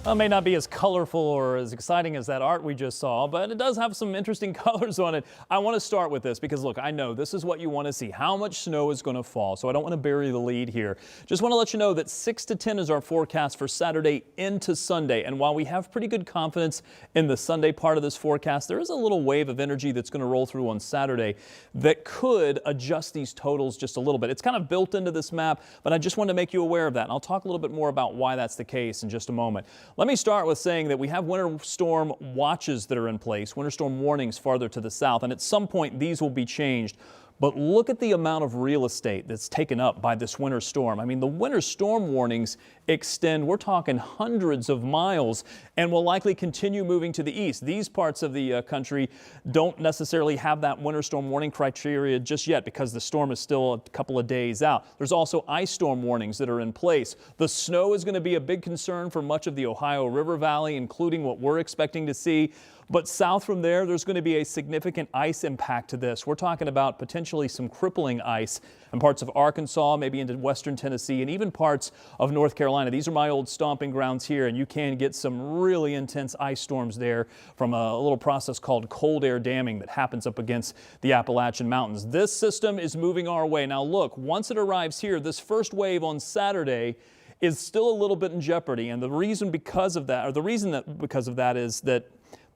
Well, it may not be as colorful or as exciting as that art we just saw, but it does have some interesting colors on it. I want to start with this because, look, I know this is what you want to see, how much snow is going to fall, so I don't want to bury the lead here. Just want to let you know that 6 to 10 is our forecast for Saturday into Sunday, and while we have pretty good confidence in the Sunday part of this forecast, there is a little wave of energy that's going to roll through on Saturday that could adjust these totals just a little bit. It's kind of built into this map, but I just wanted to make you aware of that, and I'll talk a little bit more about why that's the case in just a moment. Let me start with saying that we have winter storm watches that are in place, winter storm warnings farther to the south, and at some point these will be changed. But look at the amount of real estate that's taken up by this winter storm. I mean, the winter storm warnings extend, we're talking hundreds of miles, and will likely continue moving to the east. These parts of the country don't necessarily have that winter storm warning criteria just yet because the storm is still a couple of days out. There's also ice storm warnings that are in place. The snow is going to be a big concern for much of the Ohio River Valley, including what we're expecting to see. But south from there, there's going to be a significant ice impact to this. We're talking about potentially some crippling ice in parts of Arkansas, maybe into western Tennessee, and even parts of North Carolina. These are my old stomping grounds here, and you can get some really intense ice storms there from a little process called cold air damming that happens up against the Appalachian Mountains. This system is moving our way. Now look, once it arrives here, this first wave on Saturday is still a little bit in jeopardy, and the reason because of that is that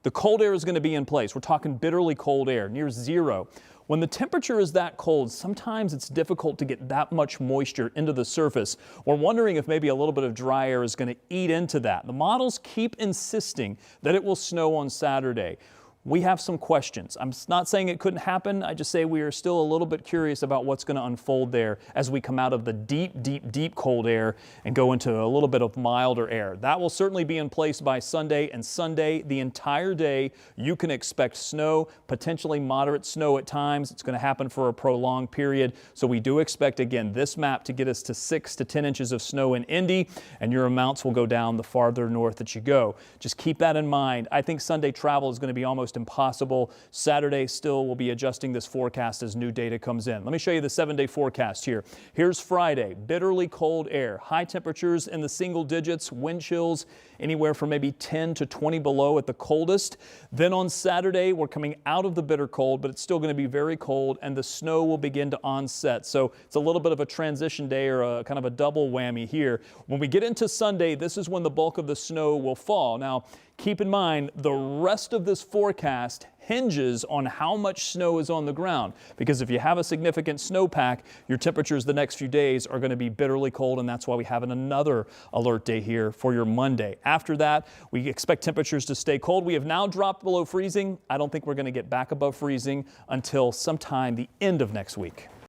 the cold air is going to be in place. We're talking bitterly cold air, near zero. When the temperature is that cold, sometimes it's difficult to get that much moisture into the surface. We're wondering if maybe a little bit of dry air is going to eat into that. The models keep insisting that it will snow on Saturday. We have some questions. I'm not saying it couldn't happen. I just say we are still a little bit curious about what's going to unfold there as we come out of the deep cold air and go into a little bit of milder air. That will certainly be in place by Sunday, and Sunday, the entire day, you can expect snow, potentially moderate snow at times. It's going to happen for a prolonged period. So we do expect, again, this map to get us to 6 to 10 inches of snow in Indy, and your amounts will go down the farther north that you go. Just keep that in mind. I think Sunday travel is going to be almost impossible. Saturday still will be adjusting this forecast as new data comes in. Let me show you the 7-day forecast here. Here's Friday, bitterly cold air, high temperatures in the single digits, wind chills anywhere from maybe 10 to 20 below at the coldest. Then on Saturday, we're coming out of the bitter cold, but it's still going to be very cold, and the snow will begin to onset. So it's a little bit of a transition day, or a kind of a double whammy here. When we get into Sunday, this is when the bulk of the snow will fall. Now, keep in mind, the rest of this forecast hinges on how much snow is on the ground, because if you have a significant snowpack, your temperatures the next few days are going to be bitterly cold, and that's why we have another alert day here for your Monday. After that, we expect temperatures to stay cold. We have now dropped below freezing. I don't think we're going to get back above freezing until sometime the end of next week.